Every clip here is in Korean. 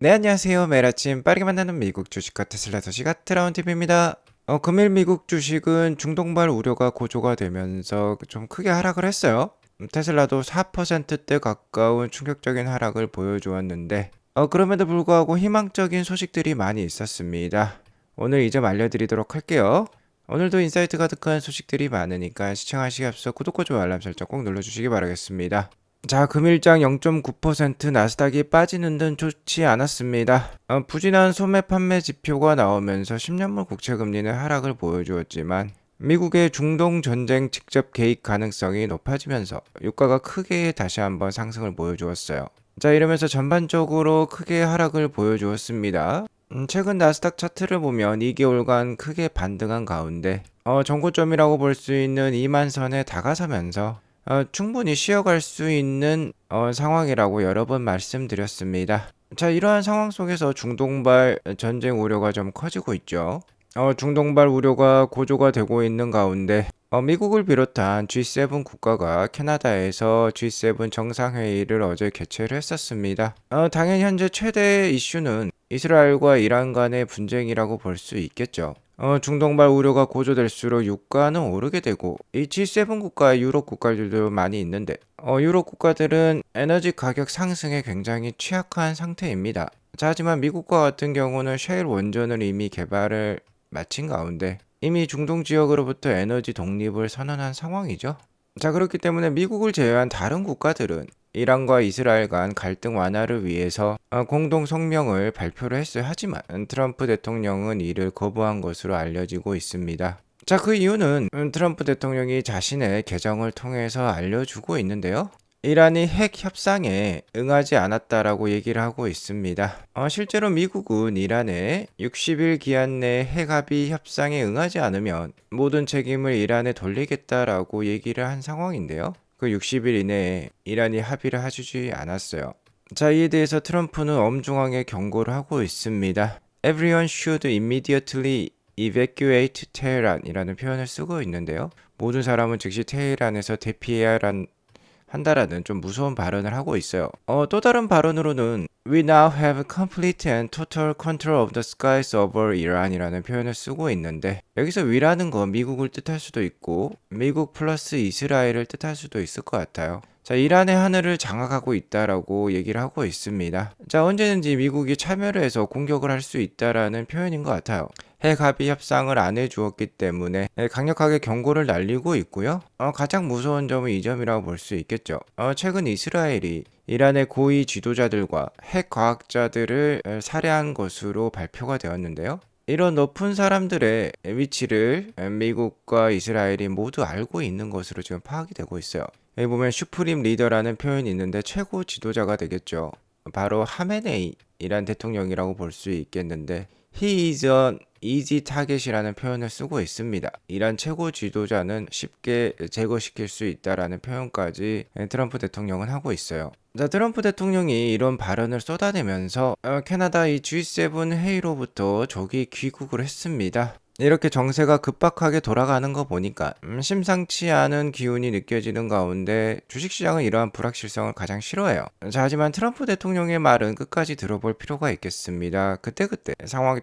네, 안녕하세요. 매일 아침 빠르게 만나는 미국 주식과 테슬라 소식 트라운 TV입니다. 금일 미국 주식은 중동발 우려가 고조가 되면서 좀 크게 하락을 했어요. 테슬라도 4%대 가까운 충격적인 하락을 보여주었는데, 그럼에도 불구하고 희망적인 소식들이 많이 있었습니다. 오늘 이 점 알려드리도록 할게요. 오늘도 인사이트 가득한 소식들이 많으니까 시청하시기 앞서 구독과 좋아요 알람 설정 꼭 눌러주시기 바라겠습니다. 자, 금일장 0.9% 나스닥이 빠지는 등 좋지 않았습니다. 부진한 소매 판매 지표가 나오면서 10년물 국채 금리는 하락을 보여주었지만 미국의 중동 전쟁 직접 개입 가능성이 높아지면서 유가가 크게 다시 한번 상승을 보여주었어요. 자, 이러면서 전반적으로 크게 하락을 보여주었습니다. 최근 나스닥 차트를 보면 2개월간 크게 반등한 가운데 정고점이라고 볼 수 있는 2만 선에 다가서면서 충분히 쉬어갈 수 있는 상황이라고 여러 번 말씀드렸습니다. 자, 이러한 상황 속에서 중동발 전쟁 우려가 좀 커지고 있죠. 중동발 우려가 고조가 되고 있는 가운데 미국을 비롯한 G7 국가가 캐나다에서 G7 정상회의를 어제 개최를 했었습니다. 당연히 현재 최대 이슈는 이스라엘과 이란 간의 분쟁이라고 볼 수 있겠죠. 중동발 우려가 고조될수록 유가는 오르게 되고 이 G7 국가 유럽 국가들도 많이 있는데 유럽 국가들은 에너지 가격 상승에 굉장히 취약한 상태입니다. 자, 하지만 미국과 같은 경우는 셰일 원전을 이미 개발을 마친 가운데 이미 중동 지역으로부터 에너지 독립을 선언한 상황이죠. 자, 그렇기 때문에 미국을 제외한 다른 국가들은 이란과 이스라엘 간 갈등 완화를 위해서 공동 성명을 발표를 했어야 하지만 트럼프 대통령은 이를 거부한 것으로 알려지고 있습니다. 자, 그 이유는 트럼프 대통령이 자신의 계정을 통해서 알려주고 있는데요. 이란이 핵 협상에 응하지 않았다라고 얘기를 하고 있습니다. 실제로 미국은 이란에 60일 기한 내에 핵합의 협상에 응하지 않으면 모든 책임을 이란에 돌리겠다라고 얘기를 한 상황인데요. 그 60일 이내에 이란이 합의를 해주지 않았어요. 자, 이에 대해서 트럼프는 엄중하게 경고를 하고 있습니다. Everyone should immediately evacuate Tehran이라는 표현을 쓰고 있는데요. 모든 사람은 즉시 테헤란에서 대피해야 한다라는 좀 무서운 발언을 하고 있어요. 또 다른 발언으로는 We now have complete and total control of the skies over Iran이라는 표현을 쓰고 있는데 여기서 위라는 건 미국을 뜻할 수도 있고 미국 플러스 이스라엘을 뜻할 수도 있을 것 같아요. 자, 이란의 하늘을 장악하고 있다라고 얘기를 하고 있습니다. 자, 언제든지 미국이 참여를 해서 공격을 할 수 있다라는 표현인 것 같아요. 핵 합의 협상을 안 해주었기 때문에 강력하게 경고를 날리고 있고요. 가장 무서운 점은 이 점이라고 볼 수 있겠죠. 최근 이스라엘이 이란의 고위 지도자들과 핵 과학자들을 살해한 것으로 발표가 되었는데요. 이런 높은 사람들의 위치를 미국과 이스라엘이 모두 알고 있는 것으로 지금 파악이 되고 있어요. 여기 보면 슈프림 리더라는 표현이 있는데 최고 지도자가 되겠죠. 바로 하메네이란 대통령이라고 볼 수 있겠는데 He is an easy target이라는 표현을 쓰고 있습니다. 이란 최고 지도자는 쉽게 제거시킬 수 있다라는 표현까지 트럼프 대통령은 하고 있어요. 자, 트럼프 대통령이 이런 발언을 쏟아내면서 캐나다 이 G7 회의로부터 조기 귀국을 했습니다. 이렇게 정세가 급박하게 돌아가는 거 보니까 심상치 않은 기운이 느껴지는 가운데 주식시장은 이러한 불확실성을 가장 싫어해요. 자, 하지만 트럼프 대통령의 말은 끝까지 들어볼 필요가 있겠습니다. 그때그때 상황에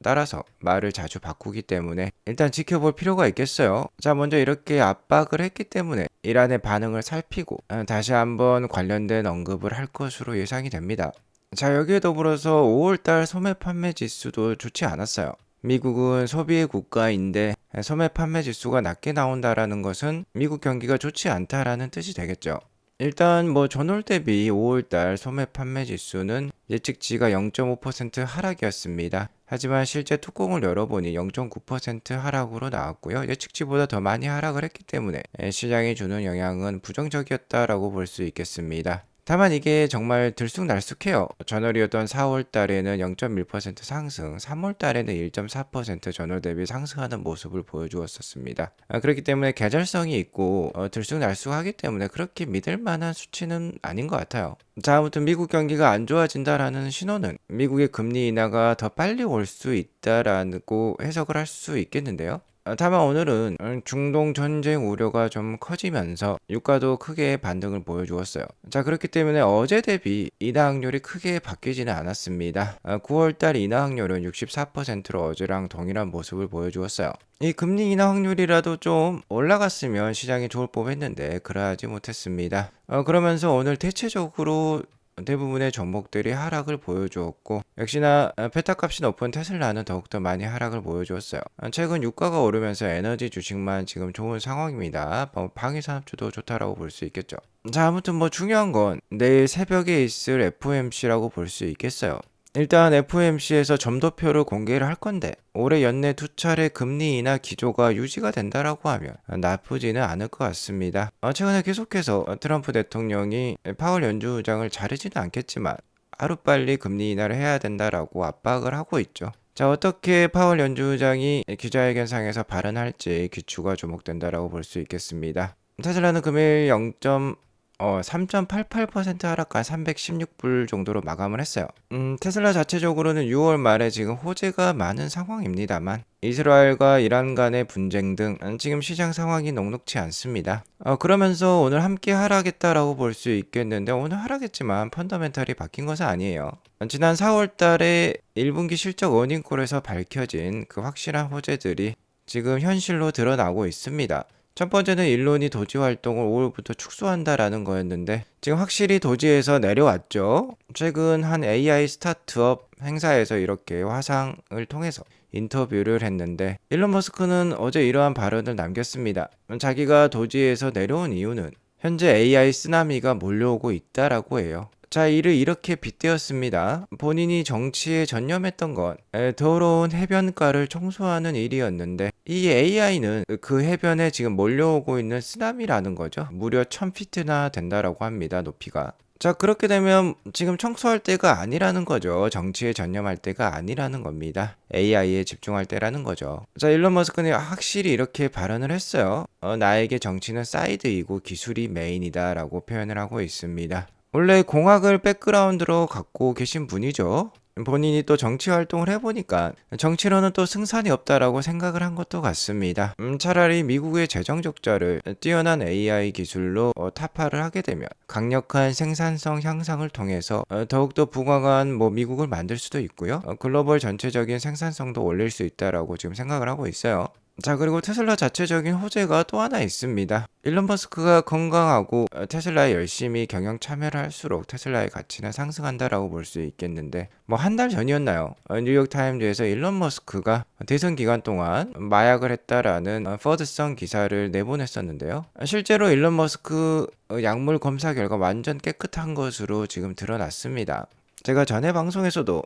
따라서 말을 자주 바꾸기 때문에 일단 지켜볼 필요가 있겠어요. 자, 먼저 이렇게 압박을 했기 때문에 이란의 반응을 살피고 다시 한번 관련된 언급을 할 것으로 예상이 됩니다. 자, 여기에 더불어서 5월달 소매 판매 지수도 좋지 않았어요. 미국은 소비의 국가인데 소매 판매 지수가 낮게 나온다라는 것은 미국 경기가 좋지 않다라는 뜻이 되겠죠. 일단 뭐 전월 대비 5월달 소매 판매 지수는 예측치가 0.5% 하락이었습니다. 하지만 실제 뚜껑을 열어보니 0.9% 하락으로 나왔고요. 예측치보다 더 많이 하락을 했기 때문에 시장이 주는 영향은 부정적이었다라고 볼 수 있겠습니다. 다만 이게 정말 들쑥날쑥해요. 전월이었던 4월 달에는 0.1% 상승, 3월 달에는 1.4% 전월 대비 상승하는 모습을 보여주었었습니다. 그렇기 때문에 계절성이 있고 들쑥날쑥하기 때문에 그렇게 믿을 만한 수치는 아닌 것 같아요. 자, 아무튼 미국 경기가 안 좋아진다라는 신호는 미국의 금리 인하가 더 빨리 올 수 있다라고 해석을 할 수 있겠는데요. 다만 오늘은 중동 전쟁 우려가 좀 커지면서 유가도 크게 반등을 보여주었어요. 자, 그렇기 때문에 어제 대비 인하 확률이 크게 바뀌지는 않았습니다. 9월달 인하 확률은 64%로 어제랑 동일한 모습을 보여주었어요. 이 금리 인하 확률이라도 좀 올라갔으면 시장이 좋을 법했는데 그러하지 못했습니다. 그러면서 오늘 대체적으로 대부분의 종목들이 하락을 보여주었고, 역시나 베타값이 높은 테슬라는 더욱더 많이 하락을 보여주었어요. 최근 유가가 오르면서 에너지 주식만 지금 좋은 상황입니다. 방위산업주도 좋다라고 볼 수 있겠죠. 자, 아무튼 뭐 중요한 건 내일 새벽에 있을 FOMC라고 볼 수 있겠어요. 일단 FOMC에서 점도표를 공개를 할 건데 올해 연내 두 차례 금리 인하 기조가 유지가 된다라고 하면 나쁘지는 않을 것 같습니다. 최근에 계속해서 트럼프 대통령이 파월 연주의장을 자르지는 않겠지만 하루빨리 금리 인하를 해야 된다라고 압박을 하고 있죠. 자, 어떻게 파월 연주의장이 기자회견상에서 발언할지 귀추가 주목된다라고 볼 수 있겠습니다. 테슬라는 금일 3.88% 하락한 316불 정도로 마감을 했어요. 테슬라 자체적으로는 6월 말에 지금 호재가 많은 상황입니다만 이스라엘과 이란 간의 분쟁 등 지금 시장 상황이 녹록치 않습니다. 그러면서 오늘 함께 하락했다라고 볼 수 있겠는데 오늘 하락했지만 펀더멘탈이 바뀐 것은 아니에요. 지난 4월 달에 1분기 실적 어닝콜에서 밝혀진 그 확실한 호재들이 지금 현실로 드러나고 있습니다. 첫 번째는 일론이 도지 활동을 5월부터 축소한다라는 거였는데 지금 확실히 도지에서 내려왔죠. 최근 한 AI 스타트업 행사에서 이렇게 화상을 통해서 인터뷰를 했는데 일론 머스크는 어제 이러한 발언을 남겼습니다. 자기가 도지에서 내려온 이유는 현재 AI 쓰나미가 몰려오고 있다라고 해요. 자, 이를 이렇게 빗대었습니다. 본인이 정치에 전념했던 건 더러운 해변가를 청소하는 일이었는데 이 AI는 그 해변에 지금 몰려오고 있는 쓰나미라는 거죠. 무려 1000피트나 된다라고 합니다. 높이가. 자, 그렇게 되면 지금 청소할 때가 아니라는 거죠. 정치에 전념할 때가 아니라는 겁니다. AI에 집중할 때라는 거죠. 자, 일론 머스크는 확실히 이렇게 발언을 했어요. 나에게 정치는 사이드이고 기술이 메인이다라고 표현을 하고 있습니다. 원래 공학을 백그라운드로 갖고 계신 분이죠. 본인이 또 정치 활동을 해보니까 정치로는 또 승산이 없다라고 생각을 한 것도 같습니다. 차라리 미국의 재정 적자를 뛰어난 AI 기술로 타파를 하게 되면 강력한 생산성 향상을 통해서 더욱더 부강한 미국을 만들 수도 있고요. 글로벌 전체적인 생산성도 올릴 수 있다라고 지금 생각을 하고 있어요. 자, 그리고 테슬라 자체적인 호재가 또 하나 있습니다. 일론 머스크가 건강하고 테슬라에 열심히 경영 참여를 할수록 테슬라의 가치는 상승한다라고 볼 수 있겠는데 한 달 전이었나요? 뉴욕타임즈에서 일론 머스크가 대선 기간 동안 마약을 했다라는 퍼드성 기사를 내보냈었는데요. 실제로 일론 머스크 약물 검사 결과 완전 깨끗한 것으로 지금 드러났습니다. 제가 전에 방송에서도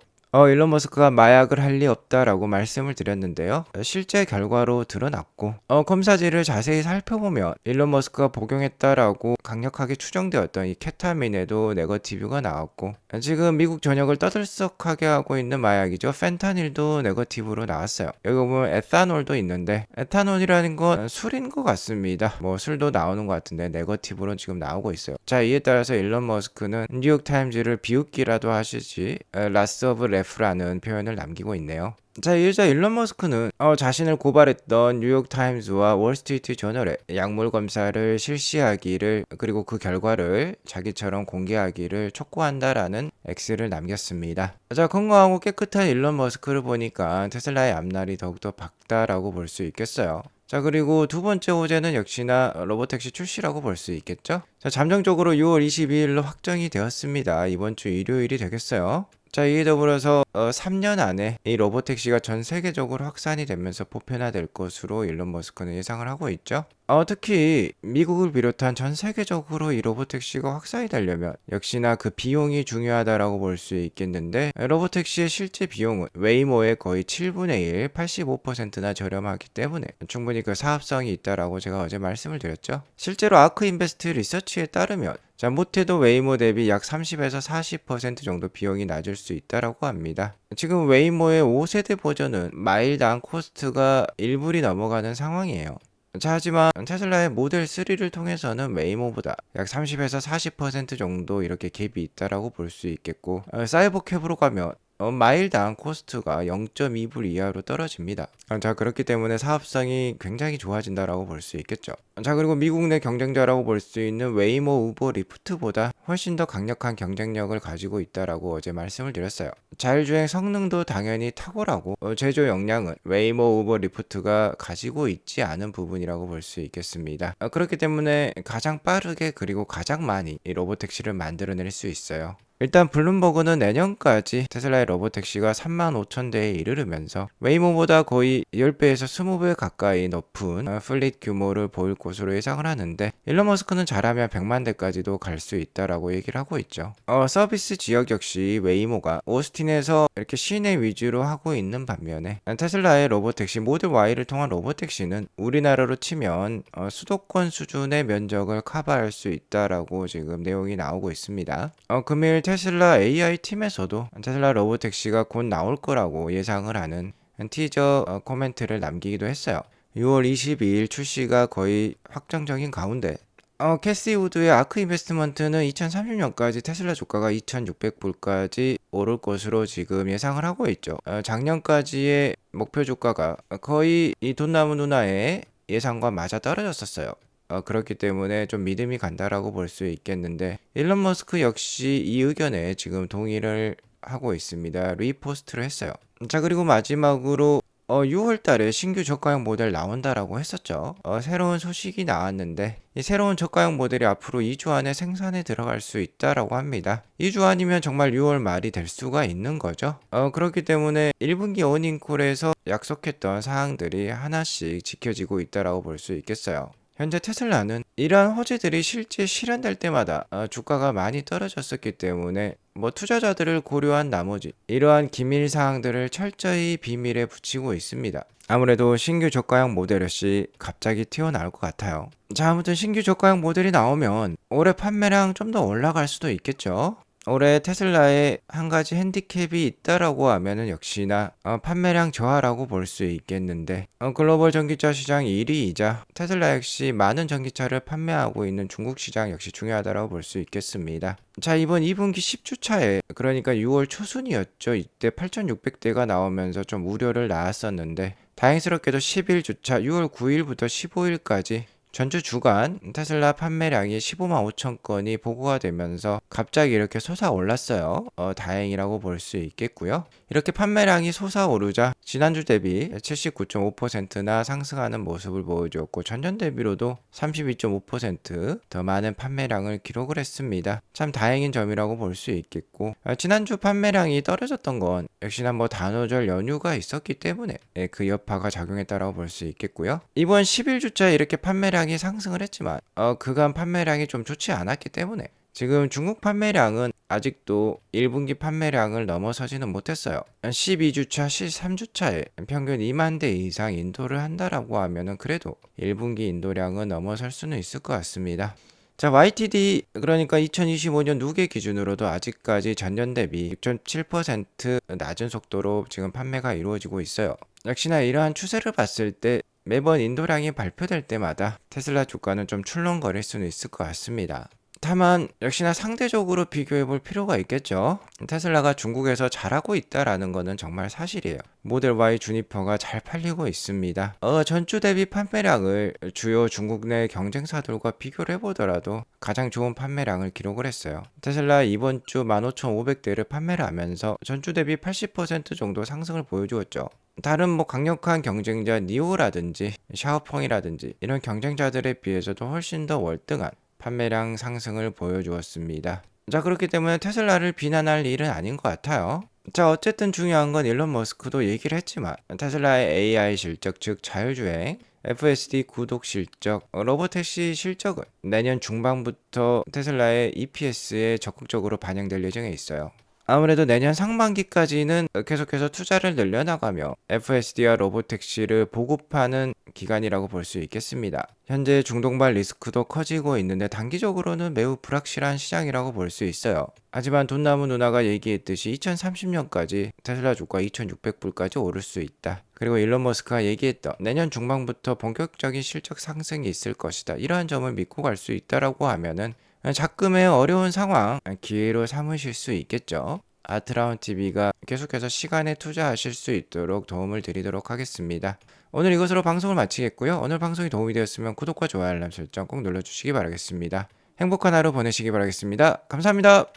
일론 머스크가 마약을 할 리 없다라고 말씀을 드렸는데요. 실제 결과로 드러났고 검사지를 자세히 살펴보면 일론 머스크가 복용했다라고 강력하게 추정되었던 이 케타민에도 네거티브가 나왔고 지금 미국 전역을 떠들썩하게 하고 있는 마약이죠. 펜타닐도 네거티브로 나왔어요. 여기 보면 에탄올도 있는데 에탄올이라는 건 술인 것 같습니다. 술도 나오는 것 같은데 네거티브로 지금 나오고 있어요. 자, 이에 따라서 일론 머스크는 뉴욕타임즈를 비웃기라도 하시지 라스 오브 레프라는 표현을 남기고 있네요. 자, 이자 일론 머스크는 자신을 고발했던 뉴욕타임즈와 월스트리트 저널에 약물 검사를 실시하기를 그리고 그 결과를 자기처럼 공개하기를 촉구한다라는 X를 남겼습니다. 자, 건강하고 깨끗한 일론 머스크를 보니까 테슬라의 앞날이 더욱더 밝다라고 볼 수 있겠어요. 자, 그리고 두 번째 호재는 역시나 로보택시 출시라고 볼 수 있겠죠. 자, 잠정적으로 6월 22일로 확정이 되었습니다. 이번 주 일요일이 되겠어요. 자, 이에 더불어서 3년 안에 이 로보택시가 전 세계적으로 확산이 되면서 보편화될 것으로 일론 머스크는 예상을 하고 있죠. 특히 미국을 비롯한 전 세계적으로 이 로보택시가 확산이 되려면 역시나 그 비용이 중요하다라고 볼 수 있겠는데 로보택시의 실제 비용은 웨이모의 거의 7분의 1, 85%나 저렴하기 때문에 충분히 그 사업성이 있다라고 제가 어제 말씀을 드렸죠. 실제로 아크인베스트 리서치에 따르면 자, 못해도 웨이모 대비 약 30에서 40% 정도 비용이 낮을 수 있다라고 합니다. 지금 웨이모의 5세대 버전은 마일당 코스트가 1불이 넘어가는 상황이에요. 자, 하지만 테슬라의 모델 3를 통해서는 웨이모보다 약 30에서 40% 정도 이렇게 갭이 있다라고 볼 수 있겠고 사이버캡으로 가면 마일당 코스트가 0.2불 이하로 떨어집니다. 자, 그렇기 때문에 사업성이 굉장히 좋아진다라고 볼 수 있겠죠. 자, 그리고 미국 내 경쟁자라고 볼 수 있는 웨이모, 우버, 리프트보다 훨씬 더 강력한 경쟁력을 가지고 있다라고 어제 말씀을 드렸어요. 자율주행 성능도 당연히 탁월하고 제조 역량은 웨이모, 우버, 리프트가 가지고 있지 않은 부분이라고 볼 수 있겠습니다. 그렇기 때문에 가장 빠르게 그리고 가장 많이 이 로보택시를 만들어낼 수 있어요. 일단 블룸버그는 내년까지 테슬라의 로보택시가 35,000대에 이르르면서 웨이모보다 거의 10배에서 20배 가까이 높은 플릿 규모를 보일 것으로 예상을 하는데, 일론 머스크는 잘하면 100만 대까지도 갈 수 있다라고 얘기를 하고 있죠. 서비스 지역 역시 웨이모가 오스틴에서 이렇게 시내 위주로 하고 있는 반면에 테슬라의 로보택시 모델 Y를 통한 로보택시는 우리나라로 치면 수도권 수준의 면적을 커버할 수 있다라고 지금 내용이 나오고 있습니다. 금일 테슬라 AI 팀에서도 테슬라 로보택시가 곧 나올 거라고 예상을 하는 티저 코멘트를 남기기도 했어요. 6월 22일 출시가 거의 확정적인 가운데 캐시 우드의 아크 인베스트먼트는 2030년까지 테슬라 주가가 2,600불까지 오를 것으로 지금 예상을 하고 있죠. 작년까지의 목표 주가가 거의 이 돈 남은 누나의 예상과 맞아 떨어졌었어요. 그렇기 때문에 좀 믿음이 간다라고 볼 수 있겠는데, 일론 머스크 역시 이 의견에 지금 동의를 하고 있습니다. 리포스트를 했어요. 자, 그리고 마지막으로 6월 달에 신규 저가형 모델 나온다라고 했었죠. 새로운 소식이 나왔는데 이 새로운 저가형 모델이 앞으로 2주 안에 생산에 들어갈 수 있다라고 합니다. 2주 안이면 정말 6월 말이 될 수가 있는 거죠. 그렇기 때문에 1분기 어닝콜에서 약속했던 사항들이 하나씩 지켜지고 있다라고 볼 수 있겠어요. 현재 테슬라는 이러한 호재들이 실제 실현될 때마다 주가가 많이 떨어졌었기 때문에 투자자들을 고려한 나머지 이러한 기밀 사항들을 철저히 비밀에 붙이고 있습니다. 아무래도 신규 저가형 모델 역시 갑자기 튀어나올 것 같아요. 자, 아무튼 신규 저가형 모델이 나오면 올해 판매량 좀 더 올라갈 수도 있겠죠. 올해 테슬라에 한 가지 핸디캡이 있다라고 하면은 역시나 판매량 저하라고 볼 수 있겠는데, 글로벌 전기차 시장 1위이자 테슬라 역시 많은 전기차를 판매하고 있는 중국 시장 역시 중요하다고 볼 수 있겠습니다. 자, 이번 2분기 10주차에 그러니까 6월 초순이었죠. 이때 8,600대가 나오면서 좀 우려를 낳았었는데, 다행스럽게도 11주차 6월 9일부터 15일까지 전주 주간 테슬라 판매량이 15만 5천 건이 보고가 되면서 갑자기 이렇게 솟아올랐어요. 다행이라고 볼 수 있겠고요. 이렇게 판매량이 솟아오르자 지난주 대비 79.5%나 상승하는 모습을 보여주었고, 전년 대비로도 32.5% 더 많은 판매량을 기록을 했습니다. 참 다행인 점이라고 볼 수 있겠고, 지난주 판매량이 떨어졌던 건 역시나 단오절 연휴가 있었기 때문에 그 여파가 작용했다고 볼 수 있겠고요. 이번 11주차에 이렇게 판매량이 상승을 했지만 그간 판매량이 좀 좋지 않았기 때문에 지금 중국 판매량은 아직도 1분기 판매량을 넘어서지는 못했어요. 12주차, 13주차에 평균 2만 대 이상 인도를 한다라고 하면은 그래도 1분기 인도량은 넘어설 수는 있을 것 같습니다. 자, YTD 그러니까 2025년 누계 기준으로도 아직까지 전년 대비 6.7% 낮은 속도로 지금 판매가 이루어지고 있어요. 역시나 이러한 추세를 봤을 때 매번 인도량이 발표될 때마다 테슬라 주가는 좀 출렁거릴 수는 있을 것 같습니다. 다만 역시나 상대적으로 비교해 볼 필요가 있겠죠. 테슬라가 중국에서 잘하고 있다라는 것은 정말 사실이에요. 모델 Y 주니퍼가 잘 팔리고 있습니다. 전주 대비 판매량을 주요 중국 내 경쟁사들과 비교를 해보더라도 가장 좋은 판매량을 기록을 했어요. 테슬라 이번 주 15,500대를 판매를 하면서 전주 대비 80% 정도 상승을 보여주었죠. 다른 강력한 경쟁자 니오라든지 샤오펑이라든지 이런 경쟁자들에 비해서도 훨씬 더 월등한 판매량 상승을 보여주었습니다. 자, 그렇기 때문에 테슬라를 비난할 일은 아닌 것 같아요. 자, 어쨌든 중요한 건 일론 머스크도 얘기를 했지만 테슬라의 AI 실적, 즉 자율주행, FSD 구독 실적, 로보택시 실적은 내년 중반부터 테슬라의 EPS에 적극적으로 반영될 예정에 있어요. 아무래도 내년 상반기까지는 계속해서 투자를 늘려나가며 FSD와 로보택시를 보급하는 기간이라고 볼 수 있겠습니다. 현재 중동발 리스크도 커지고 있는데 단기적으로는 매우 불확실한 시장이라고 볼 수 있어요. 하지만 돈 남은 누나가 얘기했듯이 2030년까지 테슬라 주가 2,600불까지 오를 수 있다. 그리고 일론 머스크가 얘기했던 내년 중반부터 본격적인 실적 상승이 있을 것이다. 이러한 점을 믿고 갈 수 있다라고 하면은 작금의 어려운 상황 기회로 삼으실 수 있겠죠. 아트라운 TV가 계속해서 시간에 투자하실 수 있도록 도움을 드리도록 하겠습니다. 오늘 이것으로 방송을 마치겠고요. 오늘 방송이 도움이 되었으면 구독과 좋아요 알람 설정 꼭 눌러주시기 바라겠습니다. 행복한 하루 보내시기 바라겠습니다. 감사합니다.